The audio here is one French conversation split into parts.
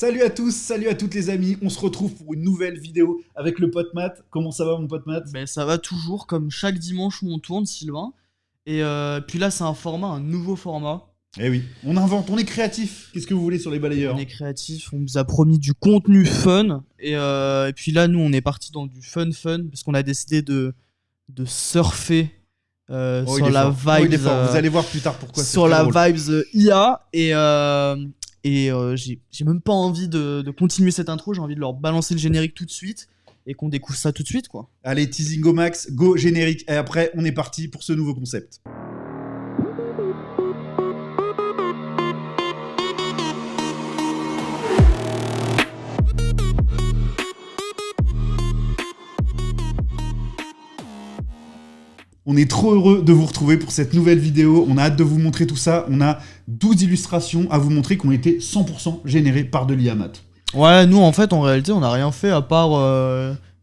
Salut à tous, salut à toutes les amis, on se retrouve pour une nouvelle vidéo avec le pote Matt. Comment ça va mon pote Matt? Ben, ça va toujours, comme chaque dimanche où on tourne, Sylvain. Et puis là, c'est un nouveau format. Eh oui, on invente, on est créatif. Qu'est-ce que vous voulez sur les balayeurs? On est créatif, on vous a promis du contenu fun. Et puis là, nous, on est parti dans du fun, parce qu'on a décidé de surfer Oh, sur il est la fort. Oh, il vibes, est fort. Vous allez voir plus tard pourquoi c'est sur très la drôle. vibes IA. J'ai même pas envie de continuer cette intro, j'ai envie de leur balancer le générique tout de suite et qu'on découvre ça tout de suite, quoi. Allez, teasing au max, go générique. Et après, on est parti pour ce nouveau concept. On est trop heureux de vous retrouver pour cette nouvelle vidéo. On a hâte de vous montrer tout ça. On a 12 illustrations à vous montrer qui ont été 100% générées par de l'IA, Matt. Ouais, nous en fait, en réalité, on n'a rien fait à part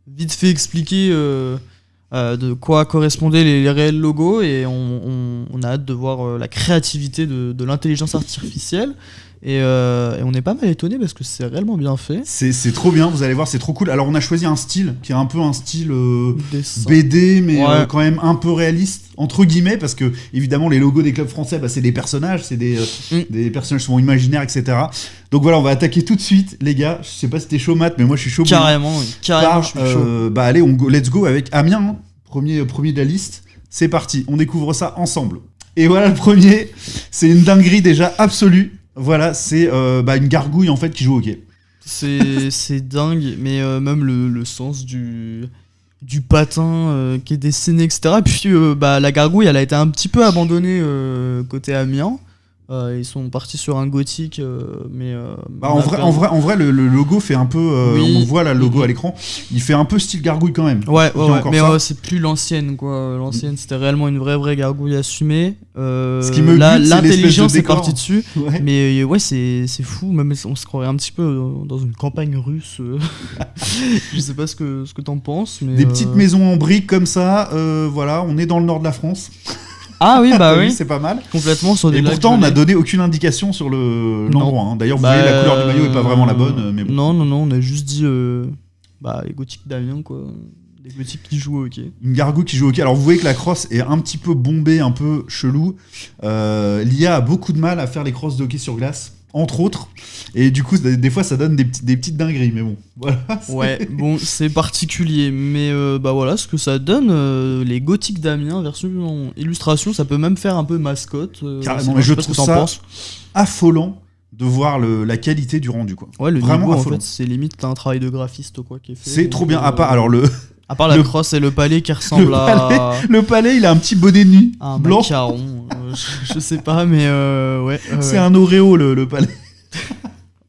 vite fait expliquer de quoi correspondaient les réels logos et on a hâte de voir la créativité de l'intelligence artificielle. Et on est pas mal étonné parce que c'est réellement bien fait. C'est trop bien, vous allez voir, c'est trop cool. Alors on a choisi un style qui est un peu un style Dessin. BD, mais Ouais. quand même un peu réaliste, entre guillemets, parce que évidemment les logos des clubs français, bah, c'est des personnages, c'est des personnages souvent imaginaires, etc. Donc voilà, on va attaquer tout de suite, les gars. Je sais pas si t'es chaud, Matt, mais moi je suis chaud. Carrément, oui. Carrément, Par, je suis chaud. Bah allez, let's go avec Amiens, hein. premier de la liste. C'est parti, on découvre ça ensemble. Et voilà le premier, c'est une dinguerie déjà absolue. Voilà, c'est une gargouille en fait qui joue au hockey. C'est dingue, mais même le sens du patin qui est dessiné, etc. Et puis la gargouille, elle a été un petit peu abandonnée côté Amiens. Ils sont partis sur un gothique, mais En vrai, le logo fait un peu. Oui. On voit là le logo à l'écran. Il fait un peu style gargouille quand même. ouais, Il y a encore mais ça. c'est plus l'ancienne, quoi. L'ancienne, c'était réellement une vraie gargouille assumée. Ce qui me Là, bute, c'est l'intelligence l'espèce de est partie décor. dessus. Ouais. Mais ouais, c'est fou. Même on se croirait un petit peu dans une campagne russe. Je sais pas ce que t'en penses, mais Des petites maisons en briques comme ça. Voilà, on est dans le nord de la France. Ah oui, bah T'as vu, oui. c'est pas mal. Complètement sur des Et lacs pourtant, on n'a gelés. donné aucune indication sur l'endroit. Hein. D'ailleurs, vous voyez, la couleur du maillot est pas vraiment la bonne. Mais bon. Non, on a juste dit les gothiques d'Amiens, quoi. Des gothiques qui jouent au hockey. Une gargouille qui joue au hockey. Alors vous voyez que la crosse est un petit peu bombée, un peu chelou. L'IA a beaucoup de mal à faire les crosses de hockey sur glace, entre autres. Et du coup, des fois, ça donne des petites dingueries. Mais bon, voilà. Ouais, bon, c'est particulier, mais voilà ce que ça donne. Les gothiques d'Amiens, version illustration, ça peut même faire un peu mascotte. Carrément, mais je sais pas ce que trouve t'en ça penses. affolant de voir la qualité du rendu, quoi. Ouais, le Vraiment niveau, en affolant. fait, c'est limite un travail de graphiste, quoi, qui est fait. C'est Donc, trop bien. Alors à part la le- crosse et le palais qui ressemble à le palais, il a un petit bonnet de nuit un blanc. macaron. Je sais pas, mais ouais. C'est un Oreo, le palais.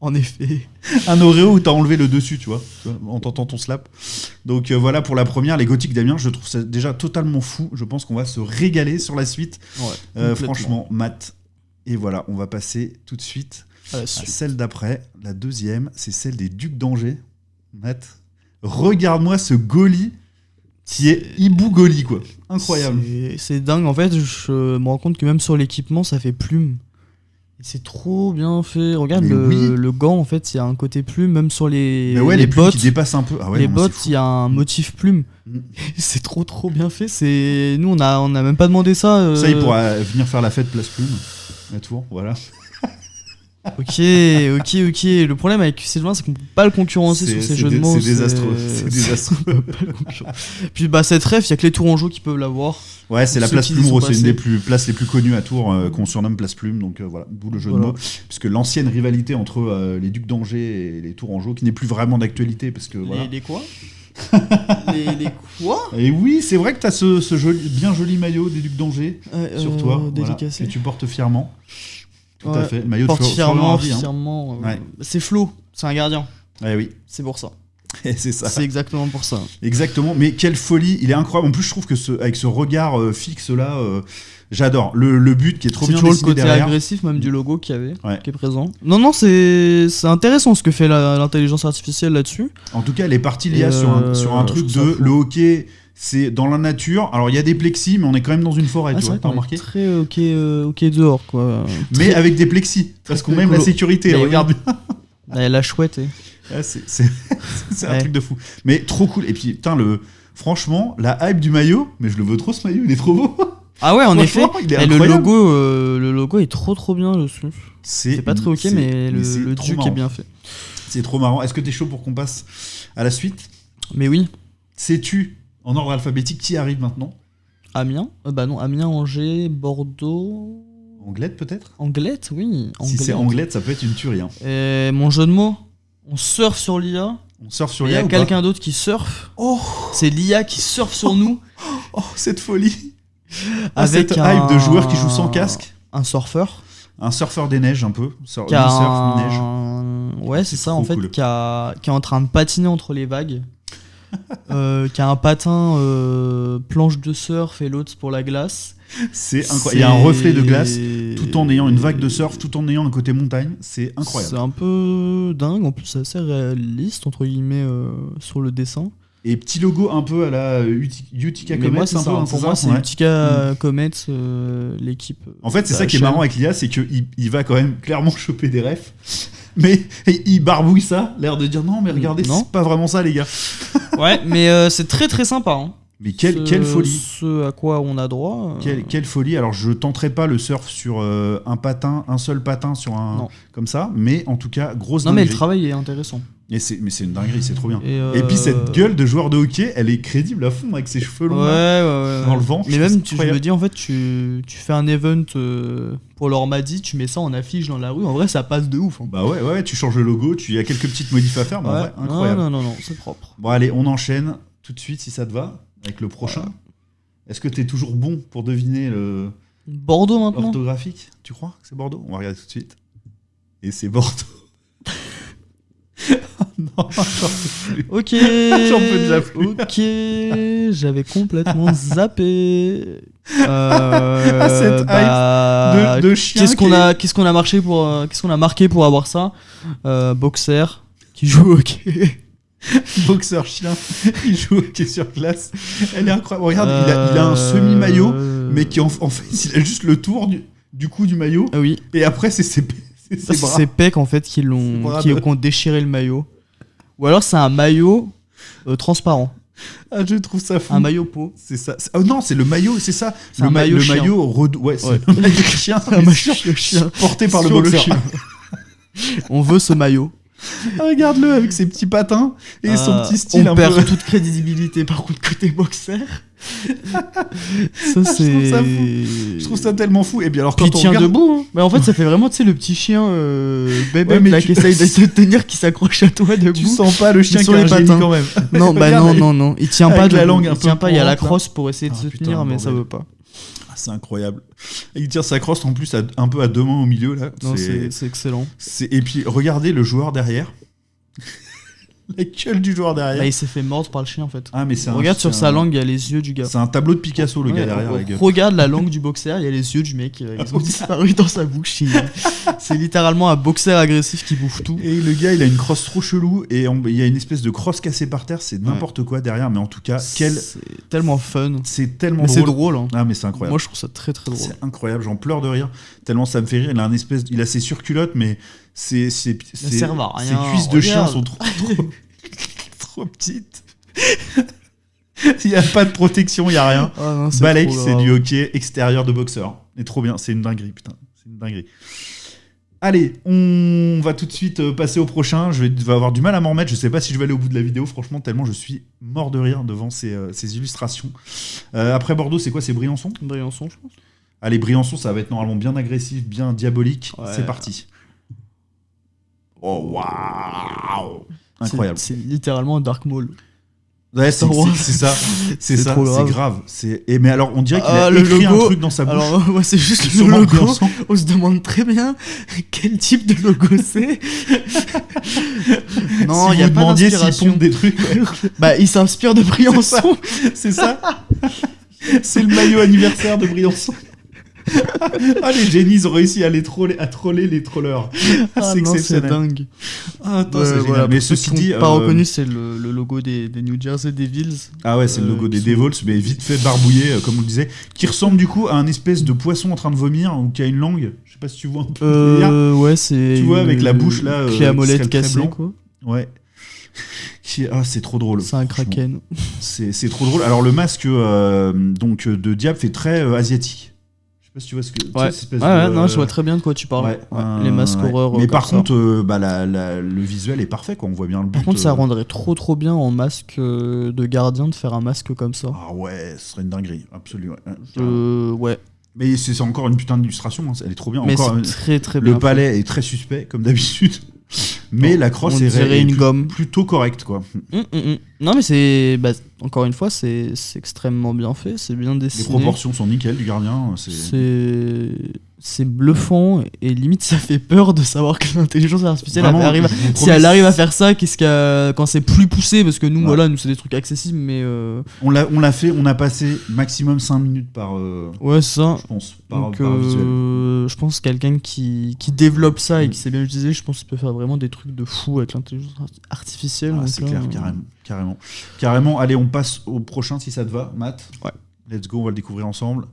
En effet. Un Oreo où t'as enlevé le dessus, tu vois, en tentant ton slap. Donc voilà pour la première, les gothiques d'Amiens, je trouve ça déjà totalement fou. Je pense qu'on va se régaler sur la suite. Ouais, complètement. Franchement, Matt. Et voilà, on va passer tout de suite À la à suite. celle d'après. La deuxième, c'est celle des Ducs d'Angers. Matt, regarde-moi ce Goli qui est Hibou Goli, quoi. Incroyable. C'est dingue, en fait, je me rends compte que même sur l'équipement, ça fait plume. Et c'est trop bien fait. Regarde, Mais oui. le gant, en fait, il y a un côté plume, même sur les Mais ouais, les plumes bottes. qui dépassent un peu. Ah ouais, Les non, bottes, c'est fou. il y a un motif plume. Mm. C'est trop bien fait. Nous, on a même pas demandé ça. Ça, il pourra venir faire la fête Place Plume à Tours, voilà. Ok. Le problème avec Sylvain, c'est qu'on peut pas le concurrencer sur ces jeux de mots. C'est désastreux. C'est désastreux. Puis cette ref, il y a que les Tourangeaux qui peuvent l'avoir. Ouais, c'est la Ceux Place qui Plume, y sont gros, c'est une passés. des places les plus connues à Tours, qu'on surnomme Place Plume, donc voilà, d'où le jeu de Voilà. mots. Puisque l'ancienne rivalité entre les Ducs d'Angers et les Tourangeaux, qui n'est plus vraiment d'actualité, parce que voilà. Les quoi les quoi Et oui, c'est vrai que t'as ce bien joli maillot des Ducs d'Angers sur toi, voilà, dédicacé. que tu portes fièrement. Tout à Ouais. fait, maillot de Porte Florian fièrement, Hardy, hein. fièrement. Ouais. C'est Flo, c'est un gardien. Ouais, oui, C'est pour ça. et c'est ça. C'est exactement pour ça. Exactement, mais quelle folie, il est incroyable. En plus, je trouve que avec ce regard fixe là, j'adore. Le but qui est trop C'est bien toujours le dessiné côté derrière. agressif même du logo qu'il y avait, Ouais. qui est présent. Non, c'est intéressant ce que fait l'intelligence artificielle là-dessus. En tout cas, elle est partie l'IA Et sur un truc je trouve de ça fou. le hockey, c'est dans la nature. Alors il y a des plexis, mais on est quand même dans une forêt, Ah, tu c'est vois, vrai t'as qu'on est remarqué? très ok dehors, quoi. Mais avec des plexis, parce qu'on aime la écolo. sécurité, Mais regarde oui. bien. La chouette. Ah, c'est un truc de fou. Mais trop cool. Et puis, putain, franchement, la hype du maillot, mais je le veux trop ce maillot, il est trop beau. Ah ouais, en effet. Il est Et incroyable. le logo est trop bien dessus. C'est pas très ok, mais le trop duc marrant. est bien fait. C'est trop marrant. Est-ce que t'es chaud pour qu'on passe à la suite? Mais oui. Sais-tu, en ordre alphabétique, qui arrive maintenant? Amiens bah non, Amiens, Angers, Bordeaux. Anglette peut-être? Anglette, oui. Si c'est Anglette, ça peut être une tuerie. Hein. Et mon jeu de mots, on surfe sur l'IA. On surfe sur Il y l'IA a ou pas? quelqu'un d'autre qui surfe. Oh, C'est l'IA qui surfe sur nous. oh, cette folie. Avec cette hype de joueurs qui jouent sans casque. Un surfeur. Un surfeur des neiges un peu. Qui a Mi-surf, mi-neige. Ouais, c'est ça en trop fait, cool. qui est en train de patiner entre les vagues. Qui a un patin planche de surf et l'autre pour la glace. C'est incroyable. Il y a un reflet de glace tout en ayant une vague de surf, tout en ayant un côté montagne. C'est incroyable. C'est un peu dingue, en plus c'est assez réaliste entre guillemets sur le dessin. Et petit logo un peu à la Utica Mais Comets, moi, c'est un ça, peu, hein, pour c'est moi ça c'est Ouais. Utica Comets, l'équipe. En fait, c'est de ça qui est HL. marrant avec l'IA, c'est qu'il va quand même clairement choper des refs. Mais il barbouille ça, l'air de dire non, mais regardez, Non. c'est pas vraiment ça, les gars. Ouais, mais c'est très sympa. Hein. Mais quelle folie. Ce à quoi on a droit. Quelle folie. Alors, je tenterai pas le surf sur un seul patin sur un. Non. Comme ça, mais en tout cas, grosse Non mais dinguerie. le travail est intéressant. Mais c'est une dinguerie, c'est trop bien. Et Et puis, cette gueule de joueur de hockey, elle est crédible à fond avec ses cheveux longs. là. Ouais. Dans le vent, Mais je même, trouve ça je incroyable. me dis, en fait, tu fais un event pour l'Ormadi, tu mets ça en affiche dans la rue, en vrai, ça passe de ouf. Hein. Bah ouais, tu changes le logo, il y a quelques petites modifs à faire, mais en vrai, incroyable. Non, c'est propre. Bon, allez, on enchaîne tout de suite si ça te va, avec le prochain. Est-ce que t'es toujours bon pour deviner le Bordeaux maintenant. orthographique? Tu crois que c'est Bordeaux? On va regarder tout de suite. Et c'est Bordeaux. Non, j'en peux plus. Ok. J'en peux déjà plus. Ok. J'avais complètement zappé. Cette hype de chien. Qu'est-ce qu'on a marqué pour avoir ça? Boxer qui joue au hockey. Boxeur chien, il joue au hockey sur glace. Elle est incroyable. Regarde, il a un semi-maillot, mais qui en fait, il a juste le tour du cou du maillot. Ah oui. Et après, c'est ses Ça, c'est bras. ses pecs en fait qui ont déchiré le maillot. Ou alors c'est un maillot transparent. Ah, je trouve ça fou. Un maillot peau. C'est ça. Oh non, c'est le maillot, c'est ça. C'est un maillot le chien. maillot ouais, c'est Ouais. le maillot chien. Un maillot chien. Porté par le Sur le boxeur. chien. On veut ce maillot. Ah, regarde-le avec ses petits patins et son petit style on un perd peu. toute crédibilité par contre côté boxer. Ça c'est. trouve ça fou. Je trouve ça tellement fou. Et bien alors Puis quand il on tient regarde, debout. Hein. Mais en fait ça fait vraiment tu sais le petit chien bébé Ouais, mais là tu- qui essaye de te tenir qui s'accroche à toi debout. tu sens pas le chien sur qui a les un génie patins. quand même. Non bah Regarde, non. Il tient avec pas la debout. langue un Il peu tient pas. Il y a la pendante, là. crosse pour essayer de Ah, se putain, tenir mais ça bordel. veut pas. Ah, c'est incroyable. Et il tire sa crosse en plus un peu à deux mains au milieu là. Non c'est excellent. Et puis regardez le joueur derrière. La gueule du joueur derrière. Là il s'est fait mordre par le chien en fait. Ah mais c'est Regarde sur sa langue il y a les yeux du gars. C'est un tableau de Picasso le Ouais, gars derrière. la gueule. regarde la langue du boxer, il y a les yeux du mec, ils ont disparu dans sa bouche. C'est littéralement un boxer agressif qui bouffe tout. Et le gars, il a une crosse trop chelou et il y a une espèce de crosse cassée par terre. C'est n'importe quoi derrière, mais en tout cas, C'est tellement fun. c'est tellement Mais c'est drôle. drôle. Hein. Ah mais c'est incroyable. Moi je trouve ça très drôle. C'est incroyable. J'en pleure de rire tellement ça me fait rire. Il a ses surculottes, mais c'est servent à rien. Ses cuisses de chien Regarde. sont trop petites. Il n'y a pas de protection, il n'y a rien. Ah non, c'est Balek, trop c'est grave. du hockey extérieur de boxeur. Et trop bien, c'est une dinguerie, putain. C'est une dinguerie. Allez, on va tout de suite passer au prochain. Je vais avoir du mal à m'en remettre. Je sais pas si je vais aller au bout de la vidéo, franchement, tellement je suis mort de rire devant ces illustrations. Après Bordeaux, c'est quoi? C'est Briançon? Briançon, je pense. Allez, Briançon, ça va être normalement bien agressif, bien diabolique. Ouais. C'est parti. Oh, waouh! Incroyable. C'est littéralement un Dark Maul. Ouais, Star Wars. c'est ça. C'est C'est ça, trop c'est grave. grave. Mais alors, on dirait qu'il a le écrit logo, un truc dans sa bouche. Alors, ouais, c'est juste le Sûrement logo. Briançon. On se demande très bien quel type de logo c'est. Non, Si il y a vous pas demandiez s'ils d'inspiration. pondent des trucs. Ouais. Bah, il s'inspire de Briançon. C'est ça. C'est le maillot anniversaire de Briançon. Ah, les génies, ils ont réussi à troller les trollers. Ah C'est non, c'est exceptionnel. dingue. Ah, attends, c'est Voilà, génial. Mais pour ceux ceci qui dit. n'ont pas reconnu, c'est le logo des New Jersey Devils. Ah ouais, c'est le logo des qui sont- Devils, mais vite fait barbouillé, comme on le disait, qui ressemble du coup à un espèce de poisson en train de vomir ou qui a une langue. Je sais pas si tu vois un peu. le délire. Ouais, c'est. Tu vois, avec la bouche, là, Clé à qui molette serait le trait cassée, blanc. quoi. Ouais. Ah, c'est trop drôle. C'est un franchement. kraken. C'est trop drôle. Alors le masque donc de diable fait très asiatique. Je sais pas si tu vois ce que. tu sais, Ouais, cette espèce ouais, de, non, je vois très bien de quoi tu parles. ouais, Les masques ouais. horreur. Mais comme par ça. contre, le visuel est parfait, quoi. On voit bien le but. Par contre, ça rendrait trop bien en masque de gardien de faire un masque comme ça. Ah ouais, ce serait une dinguerie, absolument. Ouais. Ouais. Mais c'est encore une putain d'illustration, hein. Elle est trop bien. Mais Encore, c'est très bien. le palais est très suspect, comme d'habitude. Mais la crosse on est, dirait une gomme. plutôt correcte, quoi. Non, mais c'est. Bah, encore une fois, c'est extrêmement bien fait. C'est bien Les dessiné. proportions sont nickel du gardien. C'est bluffant et limite ça fait peur de savoir que l'intelligence artificielle Vraiment, arrive je vous si promets, elle arrive à faire ça, quand c'est plus poussé, parce que nous Ouais. voilà, nous c'est des trucs accessibles, mais on l'a fait, on a passé maximum 5 minutes par, ouais, c'est ça. je pense, par Donc visuel. je pense que quelqu'un qui développe ça et qui sait bien l'utiliser, je pense qu'il peut faire vraiment des trucs de fou avec l'intelligence artificielle. Ah, donc c'est là, clair, carrément. Allez, on passe au prochain si ça te va, Matt. Ouais. Let's go, on va le découvrir ensemble.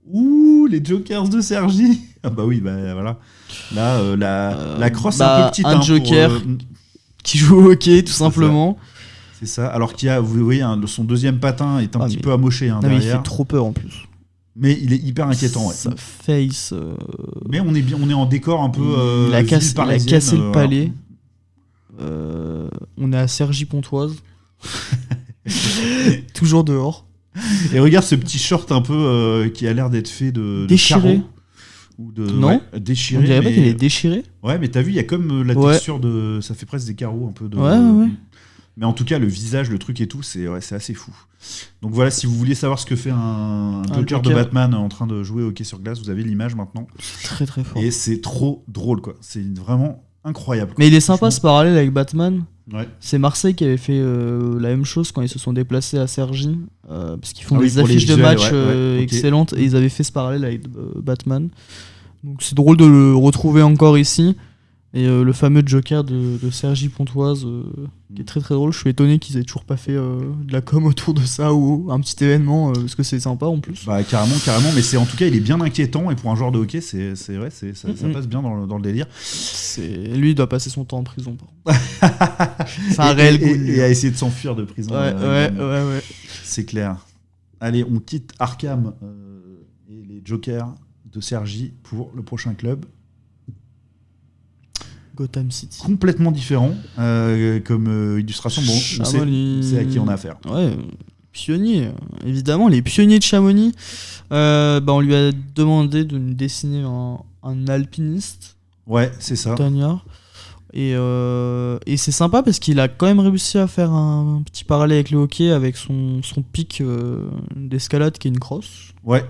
Ouh, les Jokers de Sergi. Ah bah oui, bah voilà. Là, la crosse est un peu petite. un joker. Qui joue au hockey tout simplement. C'est ça. Alors qu'il y a, vous voyez, son deuxième patin est un petit peu amoché Non, mais il derrière. fait trop peur en plus. Mais il est hyper inquiétant. Ouais. Sa face. Mais on est en décor un peu. Il a ville cassé parisienne, le voilà. palais. On est à Cergy-Pontoise. Toujours dehors. Et regarde ce petit short un peu qui a l'air d'être fait de Déchiré. carreaux. Ou de, Non. ouais, déchiré. On dirait pas mais- qu'il est déchiré. Ouais, mais t'as vu, il y a comme la Ouais. texture de. Ça fait presque des carreaux un peu de. Ouais. Mais en tout cas, le visage, le truc et tout, c'est assez fou. Donc voilà, si vous vouliez savoir ce que fait un Joker de Joker. Batman en train de jouer au hockey sur glace, vous avez l'image maintenant. Très très fort. Et c'est trop drôle, quoi. C'est vraiment incroyable. Mais il est sympa Franchement. ce parallèle avec Batman. Ouais. C'est Marseille qui avait fait la même chose quand ils se sont déplacés à Cergy. Parce qu'ils font Ah oui, des pour les affiches de visuels, match ouais, ok. excellentes. Et ils avaient fait ce parallèle avec Batman. Donc c'est drôle de le retrouver encore ici. Et le fameux Joker de Cergy-Pontoise, qui est très très drôle. Je suis étonné qu'ils aient toujours pas fait de la com autour de ça ou un petit événement, parce que c'est sympa en plus. Bah carrément, mais c'est en tout cas, il est bien inquiétant et pour un joueur de hockey, c'est vrai, ça passe bien dans le délire. Lui, il doit passer son temps en prison. Par contre. C'est un réel goût. Et à essayer de s'enfuir de prison. Ouais. C'est clair. Allez, on quitte Arkham et les Jokers de Cergy pour le prochain club. Gotham City. Complètement différent comme illustration. Bon, Chamonix. c'est à qui on a affaire. Ouais, pionnier. Évidemment, les pionniers de Chamonix. On lui a demandé de nous dessiner un alpiniste, Ouais, c'est ça. montagnard. Et c'est sympa parce qu'il a quand même réussi à faire un petit parallèle avec le hockey, avec son pic d'escalade qui est une crosse. Ouais,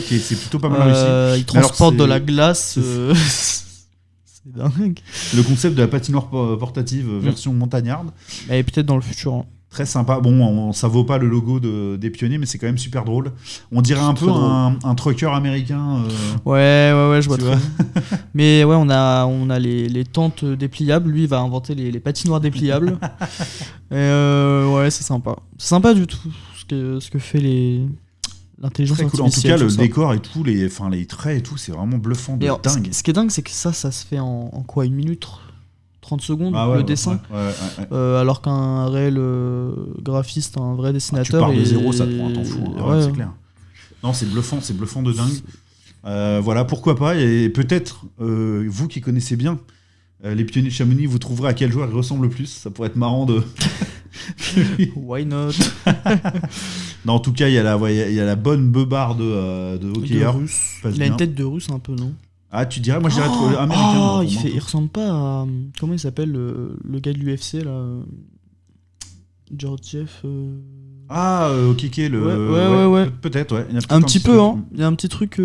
c'est plutôt pas mal réussi. Il transporte alors, de la glace. C'est dingue. Le concept de la patinoire portative version montagnarde. Et peut-être dans le futur. Hein. Très sympa. Bon, ça vaut pas le logo des pionniers, mais c'est quand même super drôle. On dirait un peu un trucker américain. Ouais, je vois tu très bien. Mais ouais, on a les tentes dépliables. Lui, il va inventer les patinoires dépliables. Et ouais, c'est sympa. C'est sympa du tout ce que fait l'intelligence Très cool. artificielle. En tout cas, le tout ça. décor et tout, les traits et tout, c'est vraiment bluffant de Et dingue. ce qui est dingue, c'est que ça se fait en quoi, 1 minute 30 secondes, Ah ouais, le dessin. Ouais. Alors qu'un réel graphiste, un vrai Tu dessinateur. pars de zéro, ça te prend un temps fou. Ouais. C'est clair. Non, c'est bluffant de dingue. Voilà, pourquoi pas. Et peut-être, vous qui connaissez bien les pionniers de Chamonix, vous trouverez à quel joueur il ressemble le plus. Ça pourrait être marrant de. Why not? Non, en tout cas, il y a la bonne beubare de De hockeyeur. russe. Passe Il a une bien. tête de russe un peu, non? Ah, tu dirais, moi je dirais trop américain. moi, pour moi. il ressemble pas à. Comment il s'appelle le gars de l'UFC là? Georgiev. Ah, Keke, Ouais. Peut-être, ouais. Il y a peut-être Un petit peu, truc. hein. Il y a un petit truc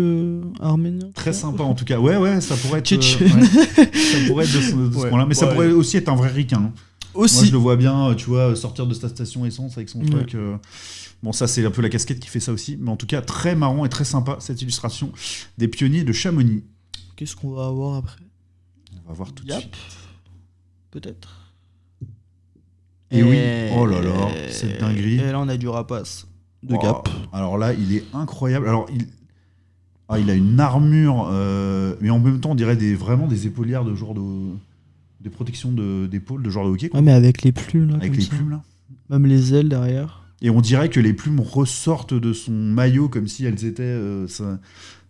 arménien. Très sympa en tout cas. Ouais, ça pourrait être. Tchétchène. Ça pourrait être de ce point-là. Mais ça Ouais. pourrait aussi être un vrai ricain. Aussi. Moi, je le vois bien, tu vois, sortir de sa station essence avec son truc. Bon, ça, c'est un peu la casquette qui fait ça aussi. Mais en tout cas, très marrant et très sympa, cette illustration des pionniers de Chamonix. Qu'est-ce qu'on va avoir après? On va voir tout de Yap. suite. Peut-être. Et oui, oh là là, cette dinguerie. Et là, on a du rapace de Oh, Gap. Alors là, il est incroyable. Alors, il a une armure, mais en même temps, on dirait vraiment des épaulières de genre de. Des protections d'épaule, de genre de hockey, quoi. Ouais, mais avec les plumes, là. Avec comme les ça. plumes, là. Même les ailes derrière. Et on dirait que les plumes ressortent de son maillot comme si elles étaient.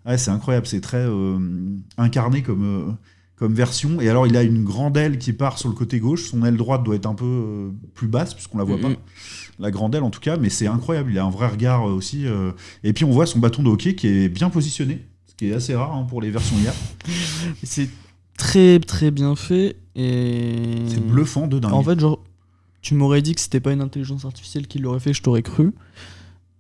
Ouais, c'est incroyable, c'est très incarné comme version. Et alors, il a une grande aile qui part sur le côté gauche. Son aile droite doit être un peu plus basse, puisqu'on la voit pas. La grande aile, en tout cas, mais c'est incroyable. Il a un vrai regard aussi. Et puis, on voit son bâton de hockey qui est bien positionné, ce qui est assez rare pour les versions IA. C'est très très bien fait. Et C'est bluffant de dingue. En fait, genre, tu m'aurais dit que c'était pas une intelligence artificielle qui l'aurait fait, je t'aurais cru.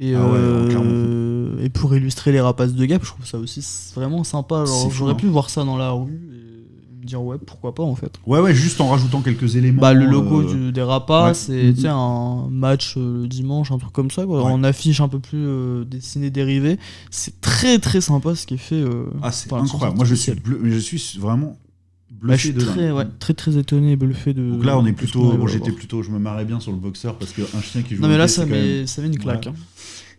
Et, Ah ouais, clairement. Et pour illustrer les rapaces de Gap, je trouve ça aussi vraiment sympa. Genre, C'est fou, j'aurais hein. pu voir ça dans la rue et me dire ouais, pourquoi pas en fait. Ouais, juste en rajoutant quelques éléments. Bah, le logo des rapaces ouais. et tu sais, un match dimanche, un truc comme ça, quoi, Ouais. en affiche un peu plus dessinée dérivée. C'est très très sympa ce qui est fait. C'est par l'intelligence incroyable. Moi, artificielle. je suis vraiment Bah, je bluffé suis de dingue. très étonné et bluffé de. Donc là, on est de ce plutôt. qu'on arrive Bon, à j'étais voir. plutôt. Je me marrais bien sur le boxeur parce qu'un chien qui joue. Non, mais au là, hockey, ça c'est quand même- met une claque. Ouais. Hein.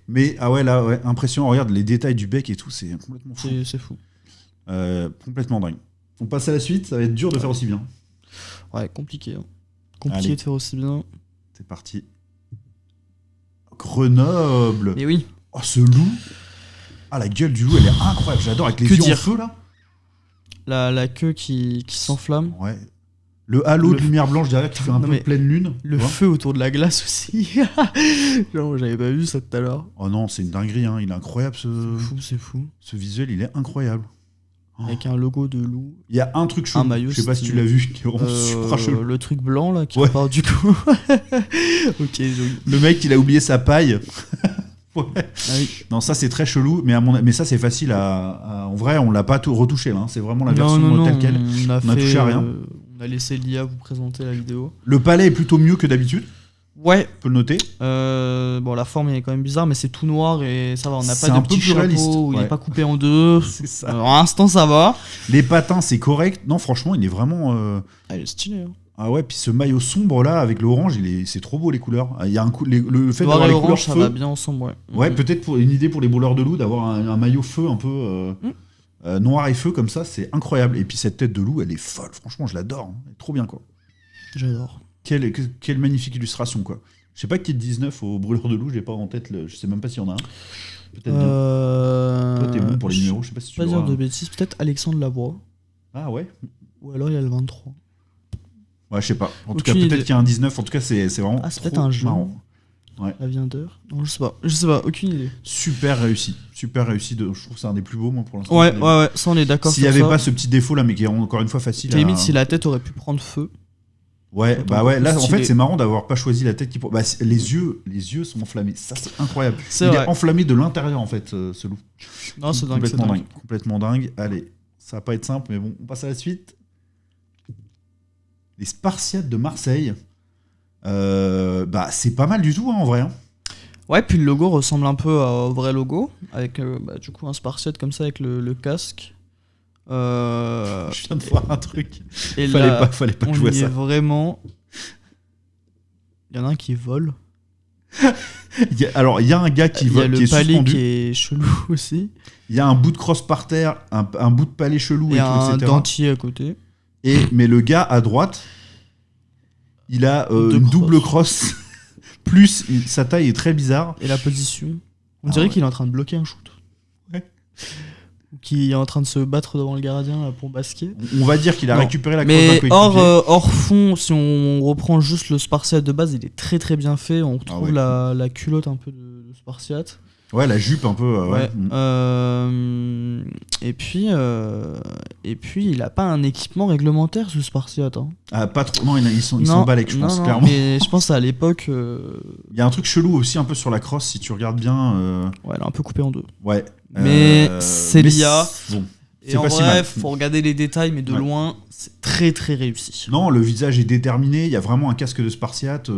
Mais là, ouais, impressionnant. Regarde les détails du bec et tout, c'est complètement fou. C'est fou. Complètement dingue. On passe à la suite, ça va être dur de faire aussi bien. Ouais, compliqué. Hein. Compliqué Allez. de faire aussi bien. C'est parti. Grenoble. Mais oui, Oh, ce loup. Ah, la gueule du loup, elle est incroyable. J'adore avec les Que yeux en dire feu là. la queue qui s'enflamme. Ouais. Le halo Le- de lumière blanche derrière qui fait un Non, peu mais pleine lune. Le tu vois. feu autour de la glace aussi. Genre, j'avais pas vu ça tout à l'heure. Oh non, c'est une dinguerie. Hein. Il est incroyable C'est fou. ce visuel, il est incroyable. Oh. Avec un logo de loup. Il y a un truc chelou. Un maillot Je sais pas si tu stylé. l'as vu, qui est vraiment super chelou. Le truc blanc là qui Ouais. part du coup. Ok, joli. Le mec, il a oublié sa paille. Ouais. Ah oui. Non, ça c'est très chelou, mais ça c'est facile en vrai, on l'a pas tout retouché là. Hein. C'est vraiment la version non, telle quelle. On a touché à rien. On a laissé l'IA vous présenter la vidéo. Le palais est plutôt mieux que d'habitude, Ouais. on peut le noter. Bon, la forme est quand même bizarre, mais c'est tout noir et ça va. On n'a C'est pas un de peu petit plus réaliste, chapeau où il ouais. est pas coupé en deux. C'est ça. Pour l'instant, ça va. Les patins c'est correct. Non, franchement, il est vraiment. Ah, il est stylé. Hein. Ah ouais, puis ce maillot sombre là avec l'orange, c'est trop beau les couleurs. Il y a le fait Noir d'avoir et les couleurs orange, ça feu. va bien ensemble, ouais. Ouais, Mhm. peut-être pour une idée pour les brûleurs de loup d'avoir un maillot feu un peu noir et feu comme ça, c'est incroyable. Et puis cette tête de loup, elle est folle. Franchement, je l'adore. Hein. Elle est trop bien quoi. J'adore. Quelle magnifique illustration quoi. Je sais pas qui est 19 au brûleur de loup, j'ai pas en tête, je sais même pas s'il y en a un. Peut-être bien. Toi t'es bon pour les numéros, je sais pas si tu Pas dire l'auras. de bêtises, peut-être Alexandre Lavoie. Ah ouais. Ou alors il y a le 23. Ouais, je sais pas. En tout Aucune cas, peut-être idée. qu'il y a un 19. En tout cas, c'est vraiment. Ah, c'est trop peut-être un jeu. marrant. La viandeur. Non, je sais pas. Je sais pas, aucune idée. Super réussi. Super réussi. Je trouve que c'est un des plus beaux, moi, pour l'instant. Ouais, ça on est d'accord. S'il y sur avait ça. pas ce petit défaut là, mais qui est encore une fois facile. Limite, si la tête aurait pu prendre feu. Ouais, Autant bah ouais. Là, en stylé. fait, c'est marrant d'avoir pas choisi la tête qui. Bah, les yeux sont enflammés. Ça, c'est incroyable. C'est Il vrai. est enflammé de l'intérieur, en fait, ce loup. Non, c'est dingue, c'est Complètement dingue. dingue. Complètement dingue. Allez, ça va pas être simple, mais bon, on passe à la suite. Les Spartiates de Marseille. Bah, c'est pas mal du tout, hein, en vrai. Hein. Ouais, puis le logo ressemble un peu au vrai logo, avec du coup un Spartiate comme ça avec le casque. Je viens de voir un truc. Et Fallait pas que on je vois y est ça. vraiment. Il y en a un qui vole. Alors, il y a un gars qui Il y a vole, qui le est palais suspendu. qui est chelou aussi. Il y a un bout de crosse par terre, un bout de palais chelou Et et tout, un etc. dentier à côté. Mais le gars à droite, il a Deux une crosses. double crosse. Plus, sa taille est très bizarre. Et la position. On Ah dirait ouais. qu'il est en train de bloquer un shoot. Ouais. Ou qu'il est en train de se battre devant le gardien là, pour basquer. On va dire qu'il a Non. récupéré la crosse d'un Mais coéquipier. hors fond, si on reprend juste le Spartiate de base, il est très très bien fait. On retrouve ouais. la culotte un peu de Spartiate. Ouais, la jupe un peu. Ouais. Mm. Et puis, il a pas un équipement réglementaire ce Spartiate. Hein. Ah, pas trop. Non, ils sont Non, balèques, je pense, non, clairement. mais je pense à l'époque, Il y a un truc chelou aussi un peu sur la crosse, si tu regardes bien. ouais, elle est un peu coupée en deux. Ouais. Mais c'est mais l'IA. Bon. Et en pas si vrai, mal. faut regarder les détails, mais de Ouais. loin, c'est très très réussi. Non, le visage est déterminé, il y a vraiment un casque de Spartiate.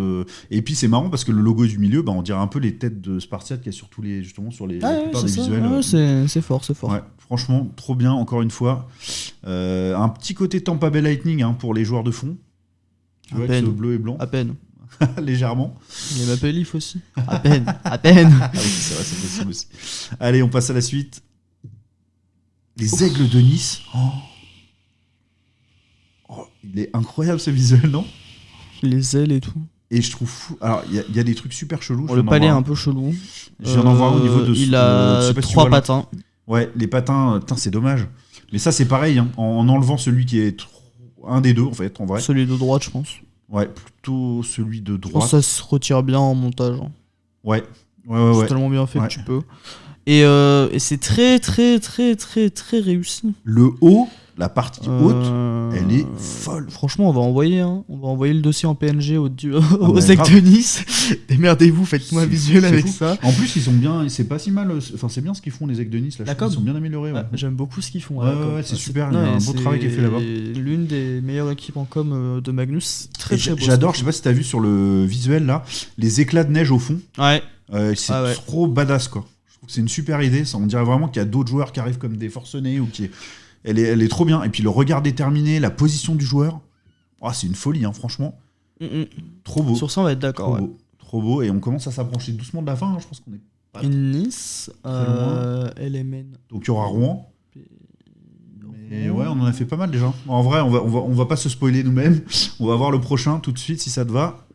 Et puis c'est marrant parce que le logo du milieu, bah, on dirait un peu les têtes de Spartiate qu'il y a sur justement sur la plupart des visuels. C'est fort, c'est fort. Ouais, franchement, trop bien, encore une fois. Un petit côté Tampa Bay Lightning hein, pour les joueurs de fond. Tu À vois, peine. avec ce bleu et blanc, À peine. légèrement. Les Maple Leafs aussi. À peine, à peine. Ah oui, c'est vrai, c'est possible aussi. Allez, on passe à la suite. Les Aigles de Nice. Oh, il est incroyable ce visuel, non? Les ailes et tout. Et je trouve fou. Alors, il y a des trucs super chelous. Bon, le palais est un peu chelou. Je viens d'en voir au niveau de. Il je a sais pas si tu 3 vois là. patins. Ouais, les patins, putain, c'est dommage. Mais ça, c'est pareil, hein, en enlevant celui qui est un des deux, en fait, en vrai. Celui de droite, je pense. Ouais, plutôt celui de Je pense droite. que ça se retire bien en montage. Hein. Ouais, C'est ouais. tellement bien fait Ouais. que tu peux. Et c'est très très très très très réussi. Le haut, la partie haute, Euh, elle est folle. Franchement, on va envoyer le dossier en PNG aux bah, Aigles grave. de Nice. Démerdez-vous, faites-moi un C'est visuel fou, avec c'est fou. ça. En plus, ils sont bien, c'est pas si mal. Enfin, c'est bien ce qu'ils font, les Aigles de Nice. Là, La je trouve qu'ils com. sont bien améliorés. Ouais. J'aime beaucoup ce qu'ils font. Ouais, à la ouais, com. ouais, c'est Ah, super, il y a un beau travail qui est fait là-bas. C'est l'une des meilleures équipes en com de Magnus. Très Et très beau. j'adore, je sais pas si t'as vu sur le visuel là, les éclats de neige au fond. Ouais. C'est Ah ouais. trop badass quoi. Je trouve que c'est une super idée. Ça, on dirait vraiment qu'il y a d'autres joueurs qui arrivent comme des forcenés ou qui. Elle est trop bien. Et puis le regard déterminé, la position du joueur. Oh, c'est une folie, hein, franchement. Trop beau. Sur ça, on va être d'accord. Trop Ouais. beau. Trop beau. Et on commence à s'approcher doucement de la fin. Hein. Je pense qu'on est. Et Nice, loin. LMN. Donc il y aura Rouen. Mais ouais, on en a fait pas mal déjà. En vrai, on va pas se spoiler nous-mêmes. On va voir le prochain tout de suite si ça te va.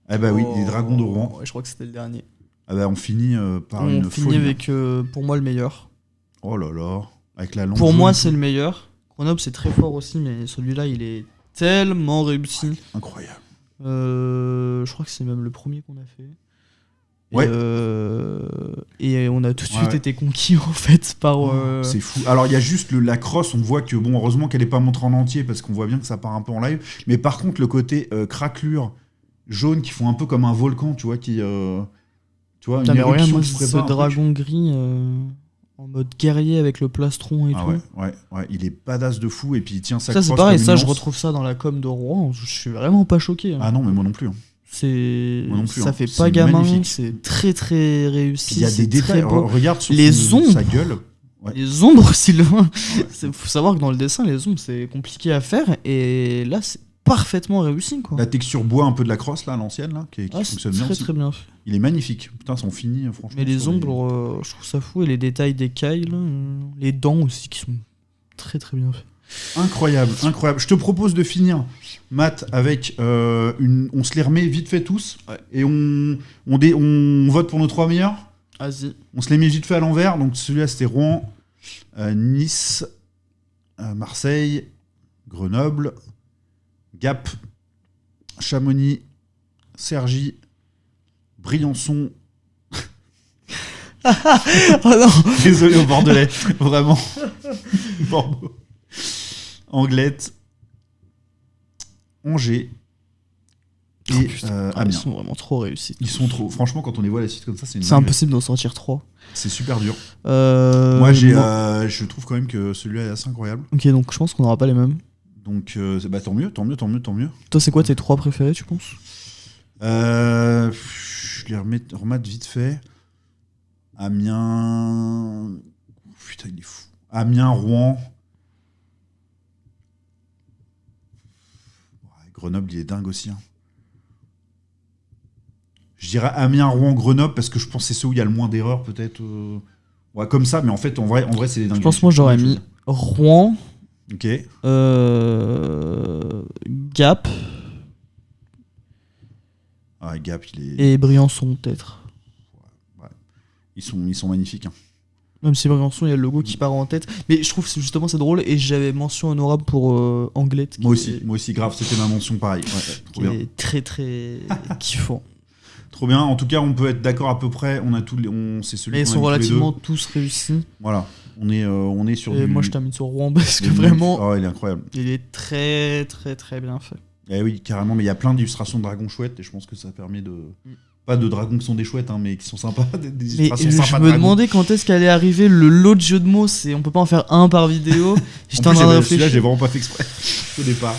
Eh bah oui, les Dragons de Rouen. Ouais, je crois que c'était le dernier. Ah bah on finit par On une finit folie. avec, pour moi, le meilleur. Oh là là. Avec la longue Pour jaune moi, et c'est tout. le meilleur. Grenoble, c'est très fort aussi, mais celui-là, il est tellement réussi. Incroyable. Je crois que c'est même le premier qu'on a fait. Ouais. Et on a tout de suite Ouais. été conquis en fait par. C'est fou. Alors il y a juste la crosse, on voit que bon, heureusement qu'elle est pas montrée en entier parce qu'on voit bien que ça part un peu en live. Mais par contre le côté craquelure jaune qui font un peu comme un volcan, tu vois, qui, tu vois, Putain, une mais regarde, éruption moi, qui se ce prépare. un truc. dragon gris en mode guerrier avec le plastron et Ah tout. ouais, il est badass de fou et puis il tient sa Ça, crosse c'est pareil, comme ça, une je lance. retrouve ça dans la com de Rouen. Je suis vraiment pas choqué. Hein. Ah non, mais moi non plus. Hein. C'est Moi non plus, ça hein. fait C'est pas gamin, magnifique. c'est très très réussi. Il y a c'est des très détails. beau. Regarde sur Les sa ombres. gueule. Ouais. Les ombres, Sylvain. Ouais. Faut savoir que dans le dessin, les ombres, c'est compliqué à faire. Et là, c'est parfaitement réussi. Quoi. La texture bois un peu de la crosse là, l'ancienne là, qui Ah, c'est fonctionne bien très aussi. très bien fait. Il est magnifique. Putain, ça en finit franchement. Mais les sur ombres, je trouve ça fou. Et les détails des cailles, là, les dents aussi, qui sont très très bien faits. Incroyable, incroyable. Je te propose de finir, Matt, avec on se les remet vite fait tous. Ouais. Et on vote pour nos 3 meilleurs. Vas-y. On se les met vite fait à l'envers. Donc celui-là, c'était Rouen, Nice, Marseille, Grenoble, Gap, Chamonix, Cergy, Briançon. Oh non. Désolé au Bordelais, vraiment. Bordeaux. Anglette, Angers et Oh, putain. Amiens. Ils sont vraiment trop réussis. Ils sont trop. Franchement, quand on les voit à la suite comme ça, c'est une C'est dinguerie. impossible d'en sortir 3. C'est super dur. Moi, Moi- je trouve quand même que celui-là est assez incroyable. Ok, donc je pense qu'on n'aura pas les mêmes. Donc, bah, tant mieux. Toi, c'est quoi tes 3 préférés, tu penses? Je les remettre vite fait. Amiens. Putain, il est fou. Amiens, Rouen. Ouais, Grenoble, il est dingue aussi. Hein. Je dirais Amiens, Rouen, Grenoble parce que je pense que c'est ceux où il y a le moins d'erreurs, peut-être. Ouais, comme ça, mais en fait, en vrai c'est des dingues. Je pense que moi, j'aurais mis Rouen, Ok. Gap Ah, Gap, il est. et Briançon, peut-être. Ils sont magnifiques. Hein. Même si Briançon, il y a le logo qui part en tête. Mais je trouve que justement c'est drôle et j'avais mention honorable pour Anglette. Moi aussi, grave, c'était ma mention pareil. Ouais, trop Qui bien. est très très kiffant. Trop bien. En tout cas, on peut être d'accord à peu près. On a c'est celui Mais ils qu'on a sont mis tous les relativement deux. tous réussis. Voilà. On est sur Et du. moi je termine sur Rouen parce que des vraiment Oh, il est incroyable. il est très très très bien fait. Eh oui, carrément. Mais il y a plein d'illustrations de dragons chouettes et je pense que ça permet Pas de dragons qui sont des chouettes, hein, mais qui sont sympas. Des Mais illustrations je sympas de me dragons. demandais quand est-ce qu'allait arriver le lot de jeux de mots. On peut pas en faire un par vidéo. J'étais en En plus, train de celui-là, réfléchir. j'ai vraiment pas fait exprès au départ.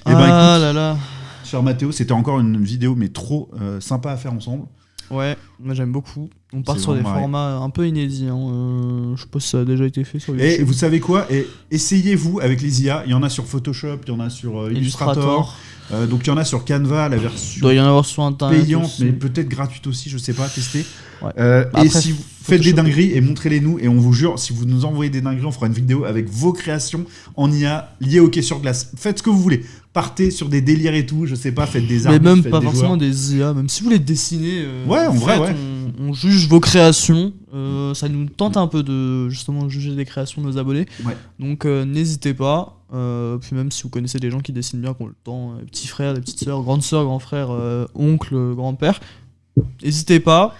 Et Ah là là. cher Mathéo, c'était encore une vidéo, mais trop sympa à faire ensemble. Ouais, moi j'aime beaucoup. On part C'est sur des vraiment formats un peu inédits. Je sais pas si ça a déjà été fait sur Et YouTube. vous savez quoi? Essayez-vous avec les IA. Il y en a sur Photoshop, il y en a sur Illustrator. Donc il y en a sur Canva, la Il version doit y en avoir sur internet. payante, aussi. mais peut-être gratuite aussi, je sais pas, tester. Ouais. Et Après, si vous faites des Photoshop. dingueries, et montrez-les-nous, et on vous jure, si vous nous envoyez des dingueries, on fera une vidéo avec vos créations en IA liées au hockey sur glace. Faites ce que vous voulez. Partez sur des délires et tout, je sais pas, faites des Mais armes, même faites pas des forcément joueurs. des IA, même si vous voulez dessiner. Ouais, en vrai, ouais. On juge vos créations. Ça nous tente un peu de justement juger les créations de nos abonnés. Ouais. Donc n'hésitez pas. Puis même si vous connaissez des gens qui dessinent bien, qui ont le temps, des petits frères, des petites sœurs, grandes sœurs, grands frères, oncles, grands-pères, n'hésitez pas.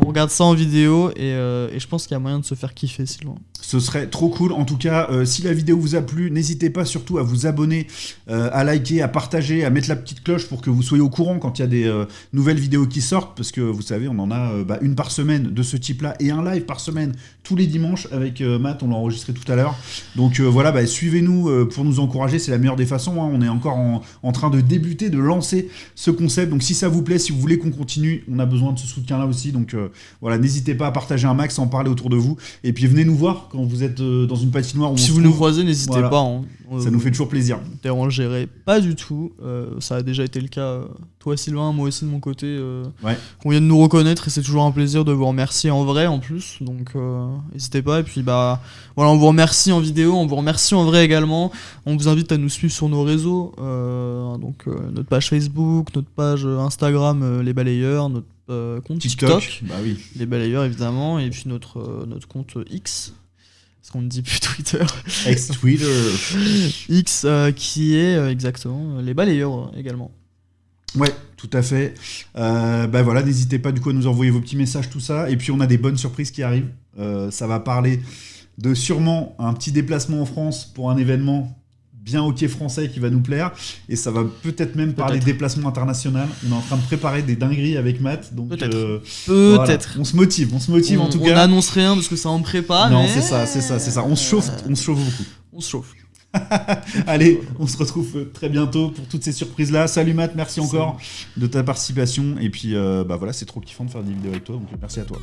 On regarde ça en vidéo et je pense qu'il y a moyen de se faire kiffer, Sylvain. Ce serait trop cool. En tout cas, si la vidéo vous a plu, n'hésitez pas surtout à vous abonner, à liker, à partager, à mettre la petite cloche pour que vous soyez au courant quand il y a des nouvelles vidéos qui sortent. Parce que vous savez, on en a une par semaine de ce type-là et un live par semaine tous les dimanches avec Matt. On l'a enregistré tout à l'heure. Donc voilà, suivez-nous pour nous encourager. C'est la meilleure des façons. Hein. On est encore en train de débuter, de lancer ce concept. Donc si ça vous plaît, si vous voulez qu'on continue, on a besoin de ce soutien-là aussi. Donc voilà, n'hésitez pas à partager un max, à en parler autour de vous. Et puis venez nous voir quand vous êtes dans une patinoire où Si on vous se nous trouve. croisez, n'hésitez Voilà. pas. Hein. Ça nous fait toujours plaisir. Ne dérangerait pas du tout. Ça a déjà été le cas. Toi, Sylvain, moi aussi de mon côté. Ouais. Qu'on vienne nous reconnaître et c'est toujours un plaisir de vous remercier en vrai en plus. Donc n'hésitez pas. Et puis voilà, on vous remercie en vidéo, on vous remercie en vrai également. On vous invite à nous suivre sur nos réseaux. Notre page Facebook, notre page Instagram, Les Balayeurs, notre compte TikTok, Bah oui. Les Balayeurs évidemment, et puis notre compte X. Parce qu'on ne dit plus Twitter. Ex-Twitter. X qui est exactement Les Balayeurs également. Ouais, tout à fait. Voilà, n'hésitez pas du coup à nous envoyer vos petits messages, tout ça. Et puis on a des bonnes surprises qui arrivent. Ça va parler de sûrement un petit déplacement en France pour un événement bien hockey français qui va nous plaire. Et ça va peut-être même parler déplacement international. On est en train de préparer des dingueries avec Matt. Donc Peut-être. voilà. On se motive en tout On cas. n'annonce rien parce que ça en prépare. Non, mais... c'est ça. On se chauffe beaucoup. On se chauffe. Allez, on se retrouve très bientôt pour toutes ces surprises-là. Salut Matt, merci encore de ta participation. Et puis voilà, c'est trop kiffant de faire des vidéos avec toi, donc merci à toi.